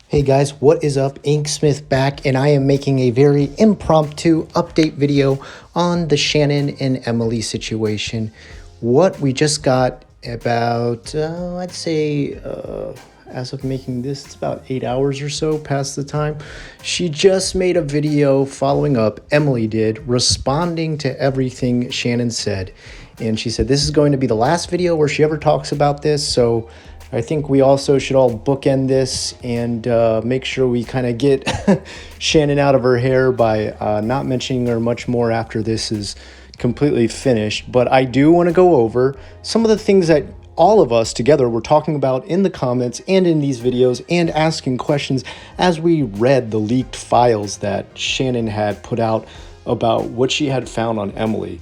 Hey guys, what is up? Inksmith back, and I am making a very impromptu update video on the Shannon and Emily situation. What we just got about, I'd say, as of making this, it's about 8 hours or so past the time. She just made a video following up, Emily did, responding to everything Shannon said. And she said this is going to be the last video where she ever talks about this, so I think we also should all bookend this and make sure we kind of get Shannon out of her hair by not mentioning her much more after this is completely finished. But I do want to go over some of the things that all of us together were talking about in the comments and in these videos and asking questions as we read the leaked files that Shannon had put out about what she had found on Emily.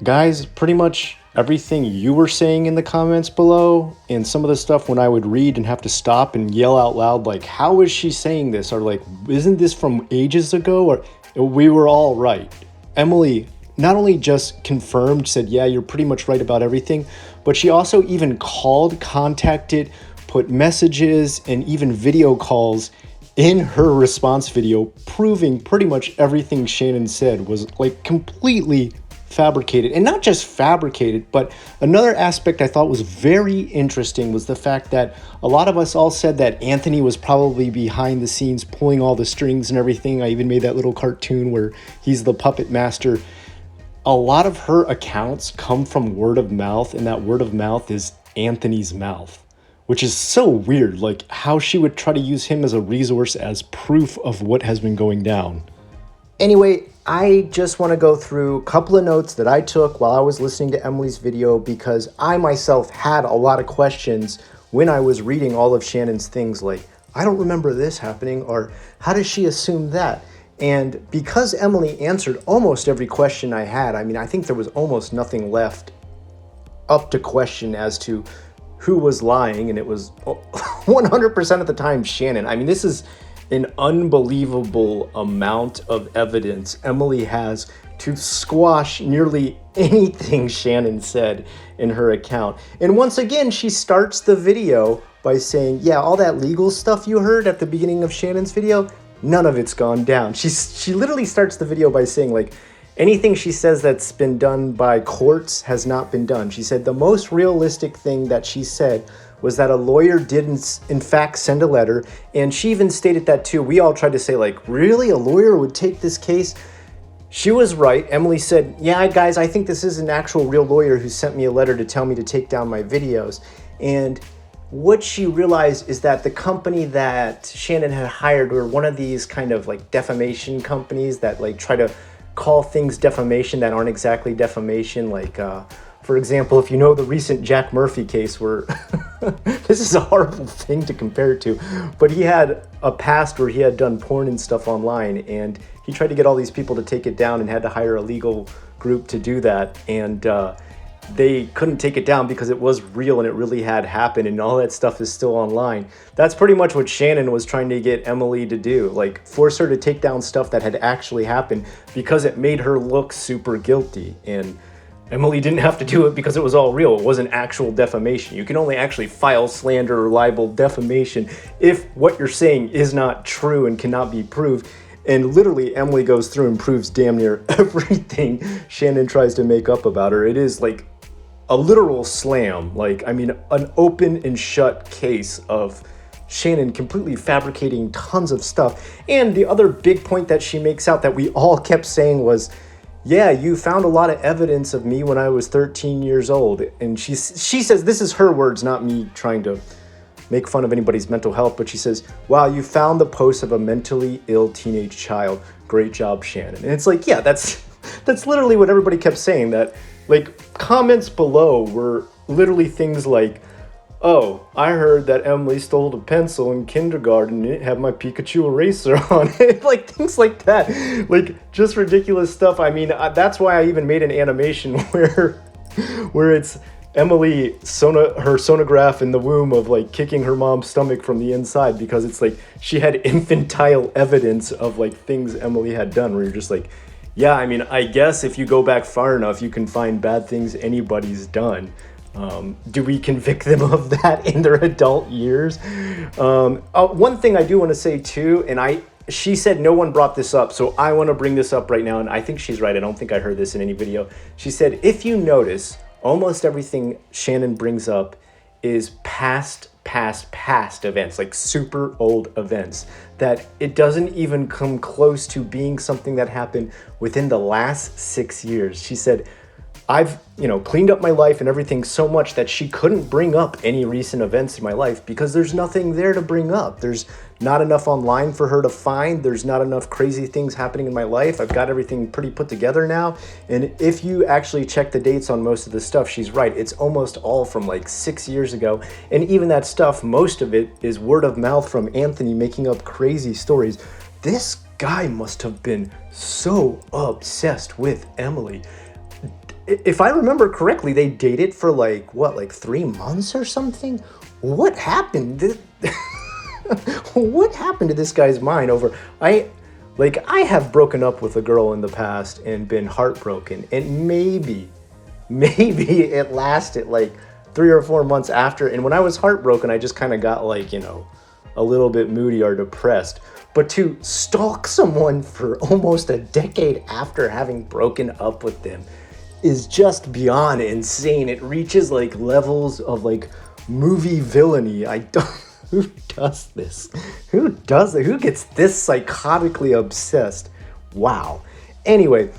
Guys, pretty much everything you were saying in the comments below and some of the stuff when I would read and have to stop and yell out loud, like, how is she saying this? Or like, isn't this from ages ago? Or we were all right. Emily not only just confirmed, said, yeah, you're pretty much right about everything, but she also even called, contacted, put messages and even video calls in her response video, proving pretty much everything Shannon said was like completely fabricated. And not just fabricated, but another aspect I thought was very interesting was the fact that a lot of us all said that Anthony was probably behind the scenes pulling all the strings and everything. I even made that little cartoon where he's the puppet master. A lot of her accounts come from word of mouth, and that word of mouth is Anthony's mouth, which is so weird, like how she would try to use him as a resource as proof of what has been going down. Anyway, I just want to go through a couple of notes that I took while I was listening to Emily's video because I myself had a lot of questions when I was reading all of Shannon's things, like, I don't remember this happening, or how does she assume that? And because Emily answered almost every question I had, I mean, I think there was almost nothing left up to question as to who was lying, and it was 100% of the time Shannon. I mean, this is an unbelievable amount of evidence Emily has to squash nearly anything Shannon said in her account. And once again, she starts the video by saying, yeah, all that legal stuff you heard at the beginning of Shannon's video, none of it's gone down. She literally starts the video by saying, like, anything she says that's been done by courts has not been done. She said the most realistic thing that she said was that a lawyer didn't, in fact, send a letter. And she even stated that too. We all tried to say, like, really? A lawyer would take this case? She was right. Emily said, yeah, guys, I think this is an actual real lawyer who sent me a letter to tell me to take down my videos. And what she realized is that the company that Shannon had hired were one of these kind of like defamation companies that like try to call things defamation that aren't exactly defamation. Like, for example, if you know the recent Jack Murphy case where this is a horrible thing to compare it to, but he had a past where he had done porn and stuff online, and he tried to get all these people to take it down and had to hire a legal group to do that. And they couldn't take it down because it was real and it really had happened, and all that stuff is still online. That's pretty much what Shannon was trying to get Emily to do, like force her to take down stuff that had actually happened because it made her look super guilty. And Emily didn't have to do it because it was all real. It wasn't actual defamation. You can only actually file slander or libel defamation if what you're saying is not true and cannot be proved. And literally, Emily goes through and proves damn near everything Shannon tries to make up about her. It is like a literal slam. Like, I mean, an open and shut case of Shannon completely fabricating tons of stuff. And the other big point that she makes out that we all kept saying was, yeah, you found a lot of evidence of me when I was 13 years old. And she says, this is her words, not me trying to make fun of anybody's mental health, but she says, wow, you found the post of a mentally ill teenage child. Great job, Shannon. And it's like, yeah, that's literally what everybody kept saying. That, like, comments below were literally things like, oh, I heard that Emily stole a pencil in kindergarten and it had my Pikachu eraser on it. Like, things like that. Like, just ridiculous stuff. I mean, that's why I even made an animation where it's Emily, her sonograph in the womb of, like, kicking her mom's stomach from the inside, because it's like she had infantile evidence of, like, things Emily had done where you're just like, yeah, I mean, I guess if you go back far enough, you can find bad things anybody's done. Do we convict them of that in their adult years? One thing I do want to say too, and she said no one brought this up, so I want to bring this up right now, and I think she's right. I don't think I heard this in any video. She said, if you notice, almost everything Shannon brings up is past events, like super old events, that it doesn't even come close to being something that happened within the last 6 years. She said, I've, cleaned up my life and everything so much that she couldn't bring up any recent events in my life because there's nothing there to bring up. There's not enough online for her to find. There's not enough crazy things happening in my life. I've got everything pretty put together now. And if you actually check the dates on most of the stuff, she's right. It's almost all from like 6 years ago. And even that stuff, most of it is word of mouth from Anthony making up crazy stories. This guy must have been so obsessed with Emily. If I remember correctly, they dated for like 3 months or something? What happened? What happened to this guy's mind over... I have broken up with a girl in the past and been heartbroken, and maybe it lasted like 3 or 4 months after, and when I was heartbroken, I just kind of got a little bit moody or depressed. But to stalk someone for almost a decade after having broken up with them is just beyond insane. It reaches levels of movie villainy. Who does this? Who does it? Who gets this psychotically obsessed? Wow. Anyway,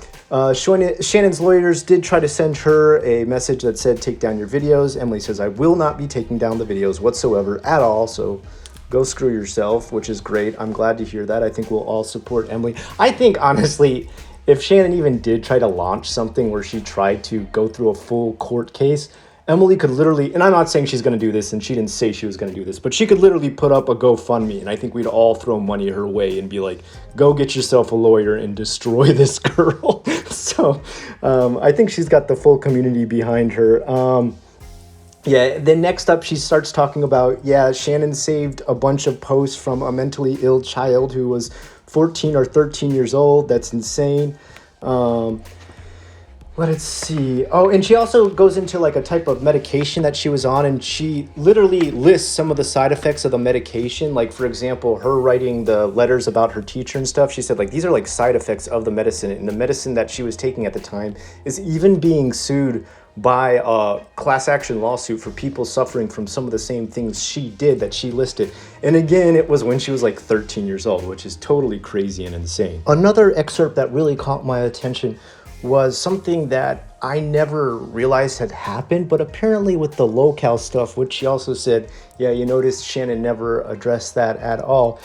Shannon's lawyers did try to send her a message that said, take down your videos. Emily says, I will not be taking down the videos whatsoever at all. So go screw yourself, which is great. I'm glad to hear that. I think we'll all support Emily. I think, honestly, if Shannon even did try to launch something where she tried to go through a full court case, Emily could literally, and I'm not saying she's going to do this, and she didn't say she was going to do this, but she could literally put up a GoFundMe, and I think we'd all throw money her way and be like, go get yourself a lawyer and destroy this girl. So I think she's got the full community behind her. Then next up, she starts talking about, Shannon saved a bunch of posts from a mentally ill child who was 14 or 13 years old. That's insane. Let's see. Oh, and she also goes into a type of medication that she was on, and she literally lists some of the side effects of the medication. Like, for example, her writing the letters about her teacher and stuff. She said, these are side effects of the medicine, and the medicine that she was taking at the time is even being sued by a class action lawsuit for people suffering from some of the same things she did that she listed. And again, it was when she was 13 years old, which is totally crazy and insane. Another excerpt that really caught my attention was something that I never realized had happened, but apparently with the locale stuff, which she also said, you notice Shannon never addressed that at all.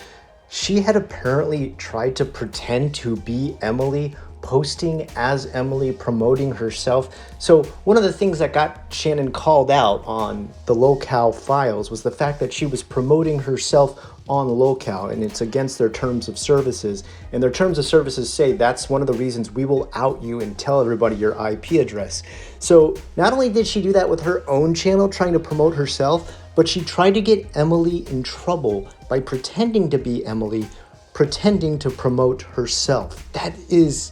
She had apparently tried to pretend to be Emily, posting as Emily, promoting herself. So one of the things that got Shannon called out on the locale files was the fact that she was promoting herself on locale, and it's against their terms of services. And their terms of services say that's one of the reasons we will out you and tell everybody your IP address. So not only did she do that with her own channel trying to promote herself, but she tried to get Emily in trouble by pretending to be Emily, pretending to promote herself. That is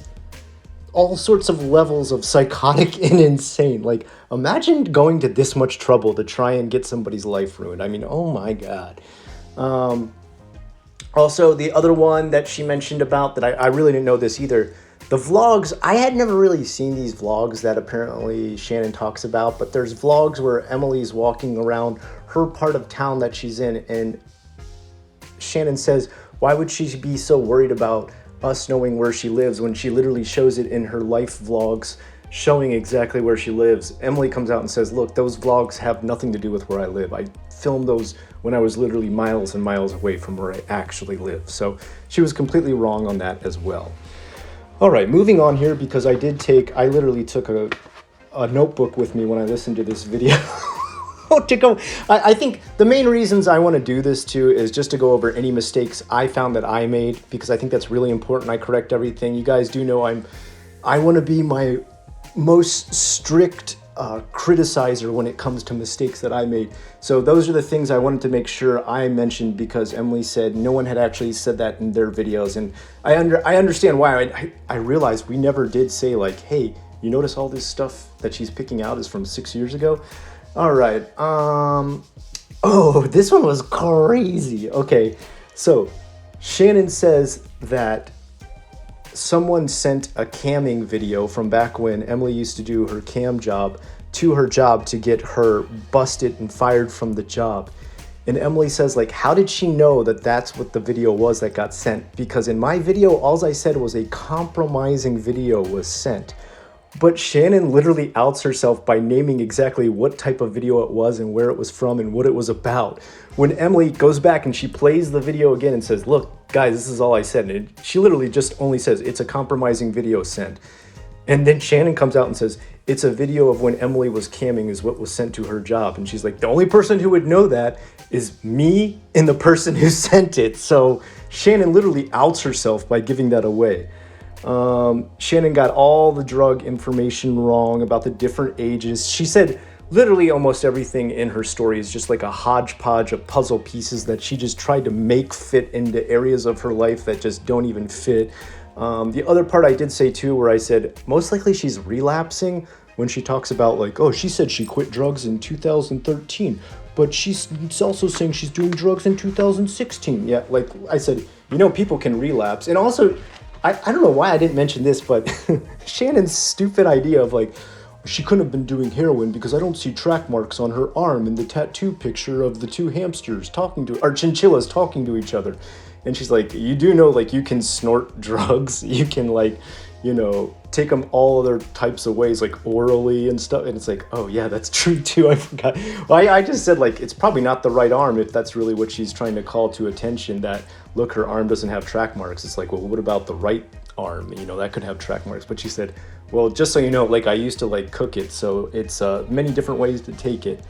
all sorts of levels of psychotic and insane. Imagine going to this much trouble to try and get somebody's life ruined. I mean, oh my God. Also, the other one that she mentioned about that I really didn't know this either, the vlogs. I had never really seen these vlogs that apparently Shannon talks about, but there's vlogs where Emily's walking around her part of town that she's in, and Shannon says, why would she be so worried about us knowing where she lives when she literally shows it in her life vlogs, showing exactly where she lives. Emily comes out and says, look, those vlogs have nothing to do with where I live. I filmed those when I was literally miles and miles away from where I actually live. So she was completely wrong on that as well. All right, moving on here, because I literally took a notebook with me when I listened to this video. I think the main reasons I want to do this too is just to go over any mistakes I found that I made, because I think that's really important. I correct everything. You guys do know I want to be my most strict criticizer when it comes to mistakes that I made. So those are the things I wanted to make sure I mentioned, because Emily said no one had actually said that in their videos, and I understand why. I realized we never did say hey, you notice all this stuff that she's picking out is from 6 years ago. All right. Oh, this one was crazy. Okay. So Shannon says that someone sent a camming video from back when Emily used to do her cam job to her job to get her busted and fired from the job. And Emily says, like, how did she know that that's what the video was that got sent? Because in my video, all I said was a compromising video was sent. But Shannon literally outs herself by naming exactly what type of video it was and where it was from and what it was about. When Emily goes back and she plays the video again and says, look, guys, this is all I said. And she literally just only says, it's a compromising video sent. And then Shannon comes out and says, it's a video of when Emily was camming is what was sent to her job. And she's like, the only person who would know that is me and the person who sent it. So Shannon literally outs herself by giving that away. Shannon got all the drug information wrong about the different ages. She said literally almost everything in her story is just like a hodgepodge of puzzle pieces that she just tried to make fit into areas of her life that just don't even fit. The other part I did say too, where I said most likely she's relapsing when she talks about like, oh, she said she quit drugs in 2013, but she's also saying she's doing drugs in 2016. Yeah, like I said, people can relapse. And also, I don't know why I didn't mention this, but Shannon's stupid idea of like, she couldn't have been doing heroin because I don't see track marks on her arm in the tattoo picture of the two hamsters or chinchillas talking to each other. And she's like, you do know, like, you can snort drugs. You can, like, take them all other types of ways, like orally and stuff. And it's like, oh, yeah, that's true, too. I forgot. Well, I just said, like, it's probably not the right arm if that's really what she's trying to call to attention, that, look, her arm doesn't have track marks. It's like, well, what about the right arm? That could have track marks. But she said, well, just so you know, like, I used to, like, cook it. So it's many different ways to take it.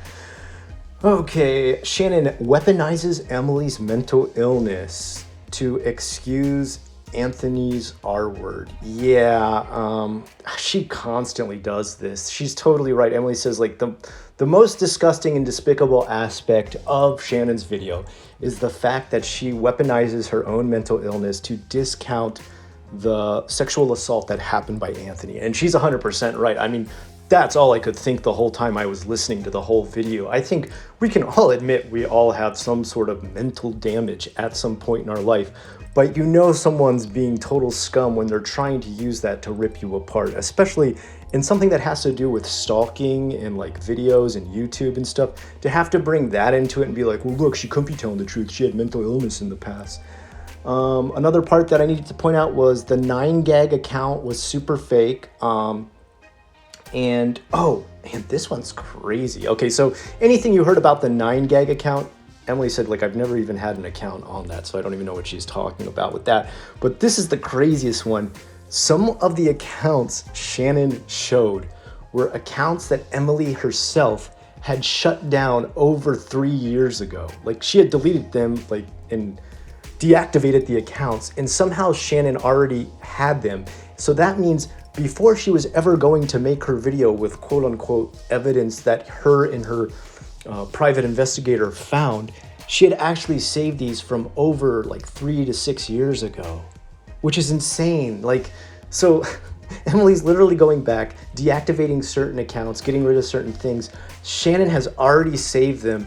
Okay, Shannon weaponizes Emily's mental illness to excuse Anthony's R word. Yeah, she constantly does this. She's totally right. Emily says, like, the most disgusting and despicable aspect of Shannon's video is the fact that she weaponizes her own mental illness to discount the sexual assault that happened by Anthony. And she's 100% right. I mean, that's all I could think the whole time I was listening to the whole video. I think we can all admit we all have some sort of mental damage at some point in our life, but someone's being total scum when they're trying to use that to rip you apart, especially in something that has to do with stalking and like videos and YouTube and stuff. To have to bring that into it and be like, well, look, she couldn't be telling the truth. She had mental illness in the past. Another part that I needed to point out was the 9gag account was super fake. And this one's crazy. Okay, so anything you heard about the 9gag account, Emily said, like, I've never even had an account on that, so I don't even know what she's talking about with that. But this is the craziest one. Some of the accounts Shannon showed were accounts that Emily herself had shut down over 3 years ago. Like, she had deleted them, like, and deactivated the accounts, and somehow Shannon already had them. So that means before she was ever going to make her video with quote-unquote evidence that her and her private investigator found, she had actually saved these from over like 3 to 6 years ago, which is insane. Like, so Emily's literally going back, deactivating certain accounts, getting rid of certain things. Shannon has already saved them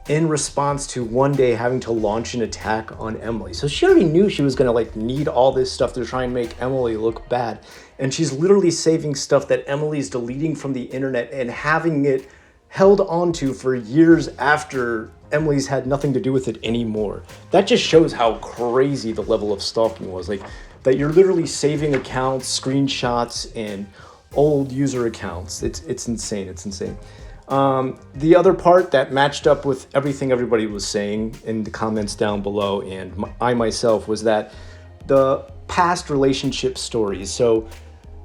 in response to one day having to launch an attack on Emily. So she already knew she was gonna like need all this stuff to try and make Emily look bad. And she's literally saving stuff that Emily's deleting from the internet and having it held onto for years after Emily's had nothing to do with it anymore. That just shows how crazy the level of stalking was. Like, that you're literally saving accounts, screenshots, and old user accounts. It's insane, it's insane. The other part that matched up with everything everybody was saying in the comments down below, and I myself, was that the past relationship stories. So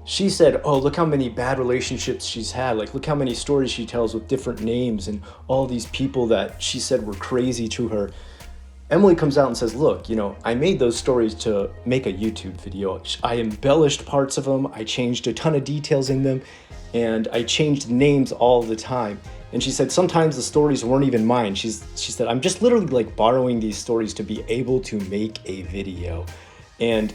she said, oh, look how many bad relationships she's had. Like, look how many stories she tells with different names and all these people that she said were crazy to her. Emily comes out and says, look, I made those stories to make a YouTube video. I embellished parts of them. I changed a ton of details in them, and I changed names all the time. And she said, sometimes the stories weren't even mine. She said, I'm just literally like borrowing these stories to be able to make a video. And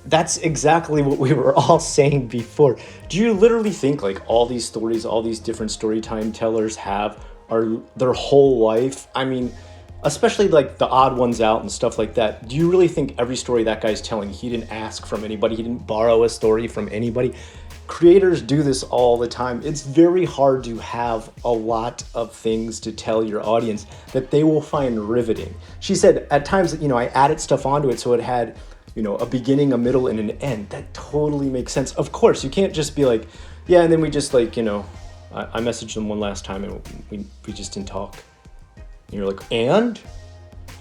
that's exactly what we were all saying before. Do you literally think like all these stories, all these different story time tellers have are their whole life? I mean, especially like the odd ones out and stuff like that. Do you really think every story that guy's telling, he didn't ask from anybody, he didn't borrow a story from anybody? Creators do this all the time. It's very hard to have a lot of things to tell your audience that they will find riveting. She said at times that, I added stuff onto it so it had, a beginning, a middle, and an end. That totally makes sense. Of course, you can't just be like, yeah, and then we just like, I messaged them one last time and we just didn't talk. And you're like, and?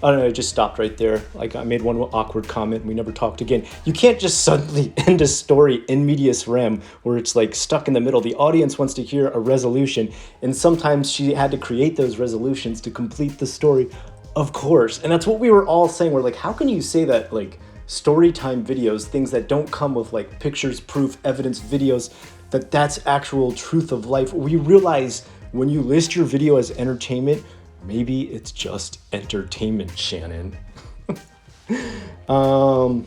I don't know, it just stopped right there. Like I made one awkward comment and we never talked again. You can't just suddenly end a story in medias rem where it's like stuck in the middle. The audience wants to hear a resolution, and sometimes she had to create those resolutions to complete the story, of course. And that's what we were all saying. We're like, how can you say that like story time videos, things that don't come with like pictures, proof, evidence, videos, that's actual truth of life? We realize when you list your video as entertainment, maybe it's just entertainment, Shannon. Oh,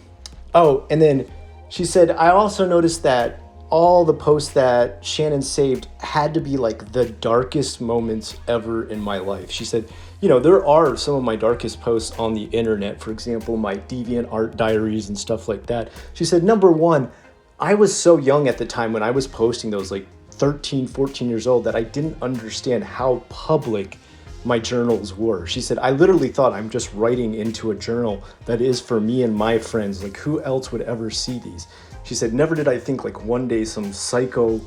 and then she said, I also noticed that all the posts that Shannon saved had to be like the darkest moments ever in my life. She said, there are some of my darkest posts on the internet, for example, my deviant art diaries and stuff like that. She said, number one, I was so young at the time when I was posting those, like 13, 14 years old, that I didn't understand how public my journals were. She said, I literally thought I'm just writing into a journal that is for me and my friends. Like, who else would ever see these? She said, never did I think like one day some psycho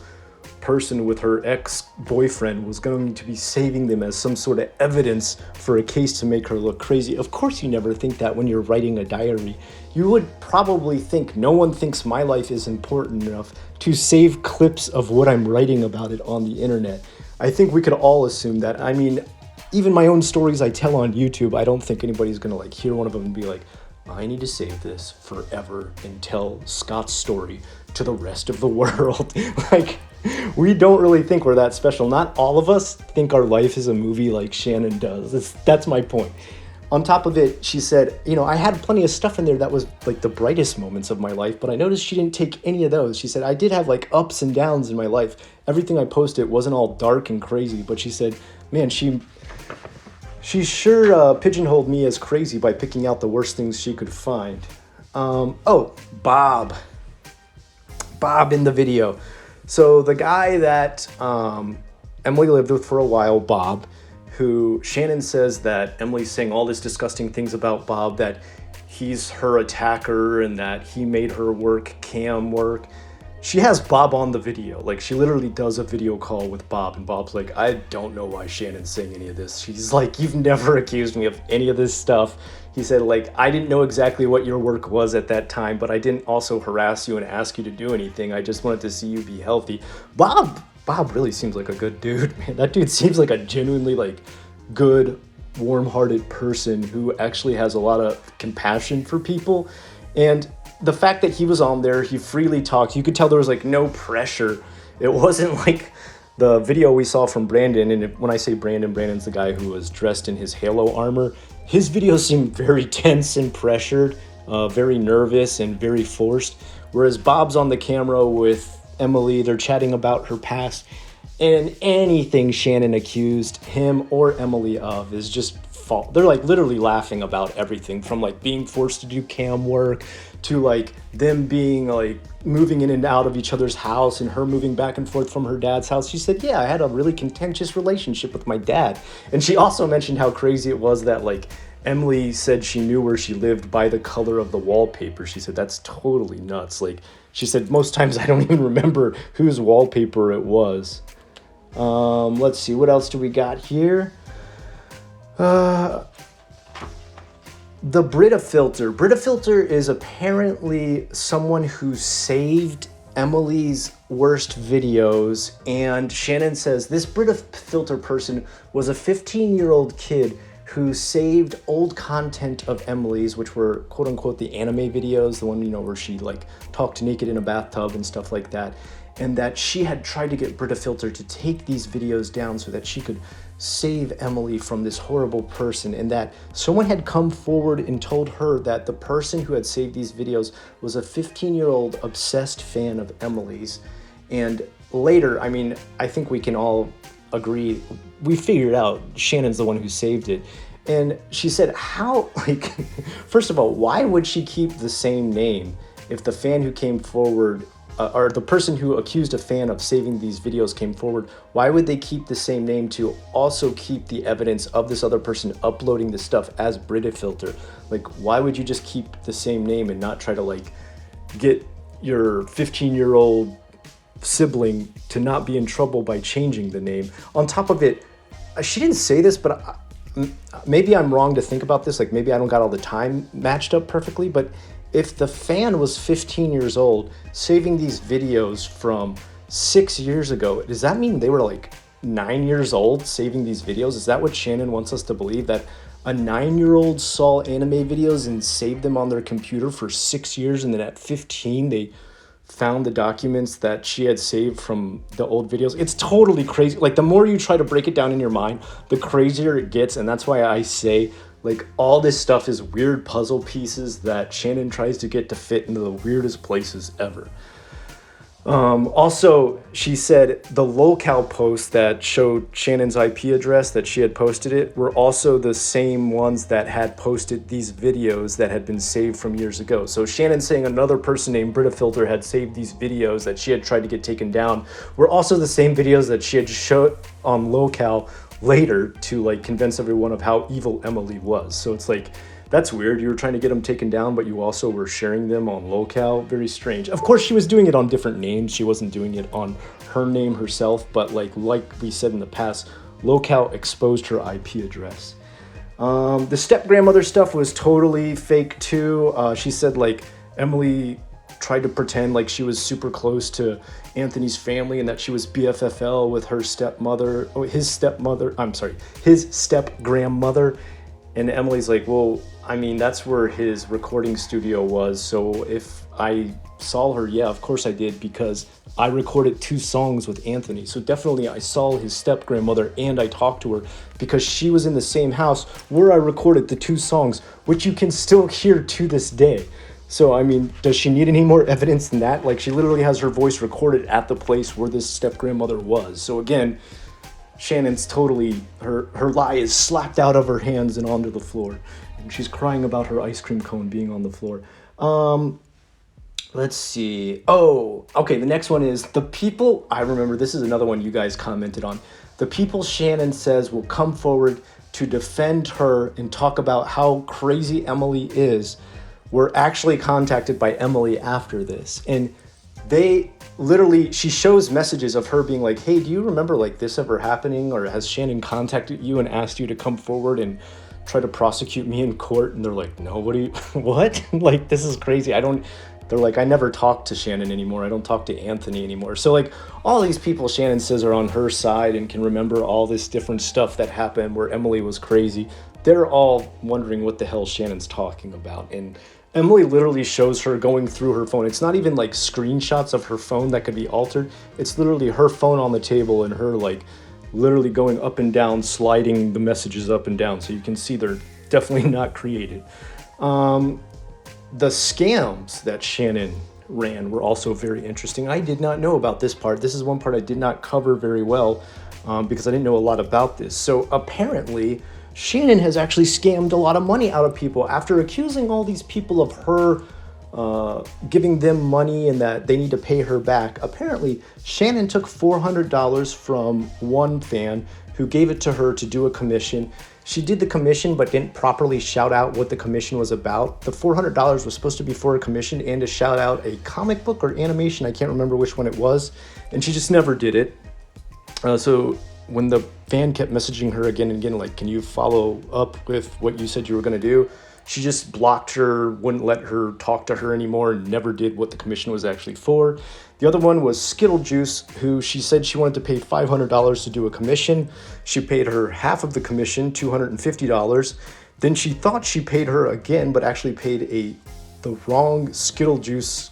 person with her ex-boyfriend was going to be saving them as some sort of evidence for a case to make her look crazy. Of course you never think that when you're writing a diary. You would probably think, no one thinks my life is important enough to save clips of what I'm writing about it on the internet. I think we could all assume that. I mean, even my own stories I tell on YouTube, I don't think anybody's gonna like hear one of them and be like, I need to save this forever and tell Scott's story to the rest of the world. Like, we don't really think we're that special. Not all of us think our life is a movie like Shannon does. That's my point. On top of it, she said, I had plenty of stuff in there that was like the brightest moments of my life, but I noticed she didn't take any of those. She said, I did have like ups and downs in my life. Everything I posted wasn't all dark and crazy, but she said, man, she sure pigeonholed me as crazy by picking out the worst things she could find. Bob in the video. So the guy that Emily lived with for a while, Bob, who Shannon says that Emily's saying all this disgusting things about Bob, that he's her attacker and that he made her cam work. She has Bob on the video. Like, she literally does a video call with Bob, and Bob's like, I don't know why Shannon's saying any of this. She's like, you've never accused me of any of this stuff. He said, like, I didn't know exactly what your work was at that time, but I didn't also harass you and ask you to do anything. I just wanted to see you be healthy. Bob really seems like a good dude, man. That dude seems like a genuinely, like, good, warm-hearted person who actually has a lot of compassion for people. And the fact that he was on there, he freely talked. You could tell there was like no pressure. It wasn't like the video we saw from Brandon. And when I say Brandon's the guy who was dressed in his Halo armor. His videos seemed very tense and pressured, very nervous and very forced. Whereas Bob's on the camera with Emily, they're chatting about her past. And anything Shannon accused him or Emily of is just fault. They're like literally laughing about everything, from like being forced to do cam work to like them being like moving in and out of each other's house and her moving back and forth from her dad's house. She said, yeah, I had a really contentious relationship with my dad. And she also mentioned how crazy it was that like Emily said she knew where she lived by the color of the wallpaper. She said, that's totally nuts. Like, she said, most times I don't even remember whose wallpaper it was. Let's see, what else do we got here? The Brita Filter. Brita Filter is apparently someone who saved Emily's worst videos, and Shannon says this Brita Filter person was a 15-year-old kid who saved old content of Emily's, which were quote-unquote the anime videos, the one, where she like talked naked in a bathtub and stuff like that, and that she had tried to get Brita Filter to take these videos down so that she could save Emily from this horrible person, and that someone had come forward and told her that the person who had saved these videos was a 15-year-old obsessed fan of Emily's. And later, I mean, I think we can all agree, we figured out Shannon's the one who saved it. And she said, how, like, first of all, why would she keep the same name if the fan who came forward, or the person who accused a fan of saving these videos came forward? Why would they keep the same name to also keep the evidence of this other person uploading the stuff as Brita Filter? Like, why would you just keep the same name and not try to, like, get your 15-year-old sibling to not be in trouble by changing the name? On top of it, she didn't say this, but maybe I'm wrong to think about this, like maybe I don't got all the time matched up perfectly, but if the fan was 15 years old saving these videos from 6 years ago, does that mean they were like 9 years old saving these videos? Is that what Shannon wants us to believe, that a 9-year-old saw anime videos and saved them on their computer for 6 years, and then at 15 they found the documents that she had saved from the old videos? It's totally crazy. Like, the more you try to break it down in your mind, the crazier it gets. And that's why I say, like, all this stuff is weird puzzle pieces that Shannon tries to get to fit into the weirdest places ever. Also, she said the locale posts that showed Shannon's IP address, that she had posted it, were also the same ones that had posted these videos that had been saved from years ago. So Shannon saying another person named Brita Filter had saved these videos that she had tried to get taken down were also the same videos that she had showed on locale later to, like, convince everyone of how evil Emily was. So it's like, that's weird. You were trying to get them taken down, but you also were sharing them on locale. Very strange. Of course, she was doing it on different names. She wasn't doing it on her name herself, but like we said in the past, locale exposed her IP address. The step-grandmother stuff was totally fake too. She said, like, Emily tried to pretend like she was super close to Anthony's family and that she was BFFL with her stepmother, his step-grandmother. And Emily's like, well, I mean, that's where his recording studio was. So if I saw her, yeah, of course I did, because I recorded 2 songs with Anthony. So definitely I saw his step-grandmother and I talked to her because she was in the same house where I recorded the 2 songs, which you can still hear to this day. So, I mean, does she need any more evidence than that? Like, she literally has her voice recorded at the place where this step-grandmother was. So again, Shannon's totally, her lie is slapped out of her hands and onto the floor. And she's crying about her ice cream cone being on the floor. Let's see. Oh, okay, the next one is the people, I remember this is another one you guys commented on. The people Shannon says will come forward to defend her and talk about how crazy Emily is were actually contacted by Emily after this. And they literally, she shows messages of her being like, hey, do you remember like this ever happening? Or has Shannon contacted you and asked you to come forward and try to prosecute me in court? And they're like, no, what? Like, this is crazy. They're like, I never talk to Shannon anymore. I don't talk to Anthony anymore. So like, all these people Shannon says are on her side and can remember all this different stuff that happened where Emily was crazy. They're all wondering what the hell Shannon's talking about. And Emily literally shows her going through her phone. It's not even like screenshots of her phone that could be altered. It's literally her phone on the table and her like literally going up and down, sliding the messages up and down. So you can see they're definitely not created. The scams that Shannon ran were also very interesting. I did not know about this part. This is one part I did not cover very well because I didn't know a lot about this. So apparently, Shannon has actually scammed a lot of money out of people after accusing all these people of her giving them money and that they need to pay her back. Apparently, Shannon took $400 from one fan who gave it to her to do a commission. She did the commission but didn't properly shout out what the commission was about. The $400 was supposed to be for a commission and to shout out a comic book or animation. I can't remember which one it was. And she just never did it. So when the fan kept messaging her again and again, like, can you follow up with what you said you were going to do? She just blocked her, wouldn't let her talk to her anymore, and never did what the commission was actually for. The other one was Skittle Juice, who she said she wanted to pay $500 to do a commission. She paid her half of the commission, $250. Then she thought she paid her again, but actually paid the wrong Skittle Juice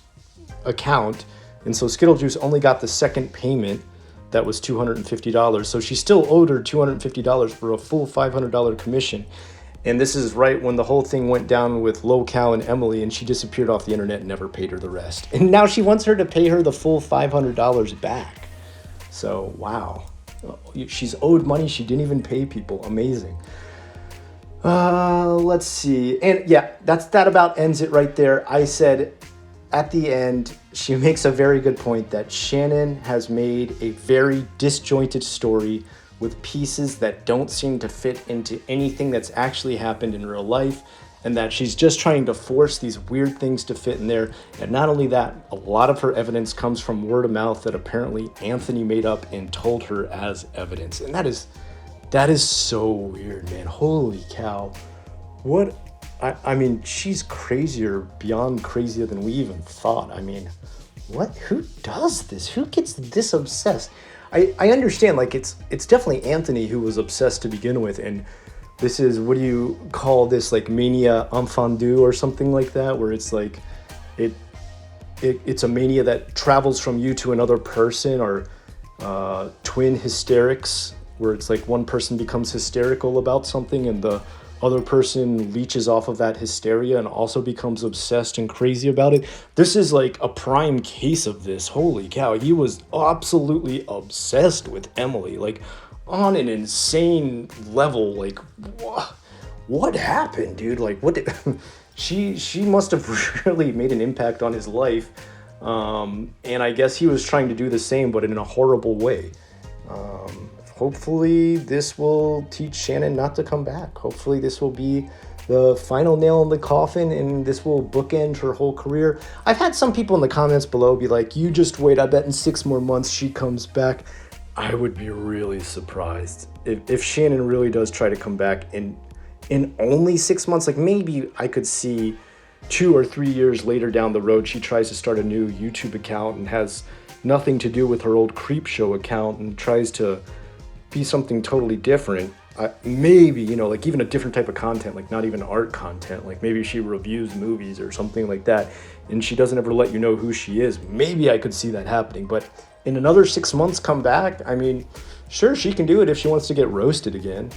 account. And so Skittle Juice only got the second payment that was $250. So she still owed her $250 for a full $500 commission. And this is right when the whole thing went down with Locale and Emily, and she disappeared off the internet and never paid her the rest. And now she wants her to pay her the full $500 back. So, wow. She's owed money she didn't even pay people. Amazing. Let's see. And yeah, that about ends it right there. I said at the end, she makes a very good point that Shannon has made a very disjointed story with pieces that don't seem to fit into anything that's actually happened in real life, and that she's just trying to force these weird things to fit in there. And not only that, a lot of her evidence comes from word of mouth that apparently Anthony made up and told her as evidence. And that is so weird, man. Holy cow. What? I mean, she's crazier, beyond crazier than we even thought. I mean, what? Who does this? Who gets this obsessed? I understand, like, it's definitely Anthony who was obsessed to begin with, and this is, what do you call this, like mania enfant or something like that, where it's like, it's a mania that travels from you to another person, or twin hysterics, where it's like one person becomes hysterical about something and the other person leeches off of that hysteria and also becomes obsessed and crazy about it. This is like a prime case of this. Holy cow. He was absolutely obsessed with Emily, like on an insane level. Like, what happened, dude? Like, what did she must have really made an impact on his life. And I guess he was trying to do the same, but in a horrible way. Hopefully this will teach Shannon not to come back. Hopefully this will be the final nail in the coffin, and this will bookend her whole career. I've had some people in the comments below be like, you just wait, I bet in 6 more months she comes back. I would be really surprised if Shannon really does try to come back in only 6 months. Like, maybe I could see 2 or 3 years later down the road, she tries to start a new YouTube account and has nothing to do with her old Creepshow account and tries to be something totally different. Maybe, you know, like even a different type of content, like not even art content, like maybe she reviews movies or something like that, and she doesn't ever let you know who she is. Maybe I could see that happening, but in another 6 months come back, I mean, sure, she can do it if she wants to get roasted again.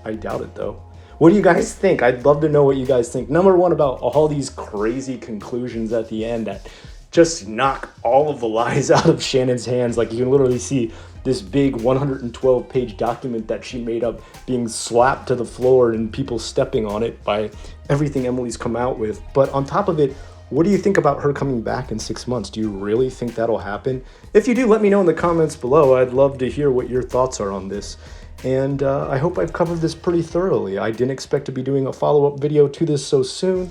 I doubt it though. What do you guys think? I'd love to know what you guys think. Number one, about all these crazy conclusions at the end that just knock all of the lies out of Shannon's hands. Like, you can literally see this big 112-page document that she made up being slapped to the floor and people stepping on it by everything Emily's come out with. But on top of it, what do you think about her coming back in 6 months? Do you really think that'll happen? If you do, let me know in the comments below. I'd love to hear what your thoughts are on this. And I hope I've covered this pretty thoroughly. I didn't expect to be doing a follow-up video to this so soon,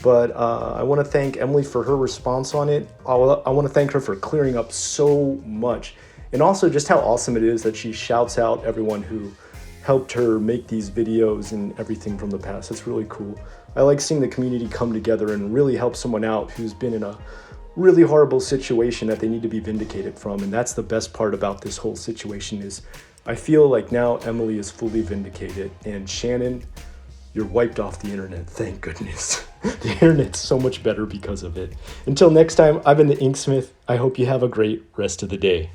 but I want to thank Emily for her response on it. I want to thank her for clearing up so much, and also just how awesome it is that she shouts out everyone who helped her make these videos and everything from the past. It's really cool. I like seeing the community come together and really help someone out who's been in a really horrible situation that they need to be vindicated from. And that's the best part about this whole situation, is I feel like now Emily is fully vindicated, and Shannon, you're wiped off the internet. Thank goodness. The internet's so much better because of it. Until next time, I've been the Inksmith. I hope you have a great rest of the day.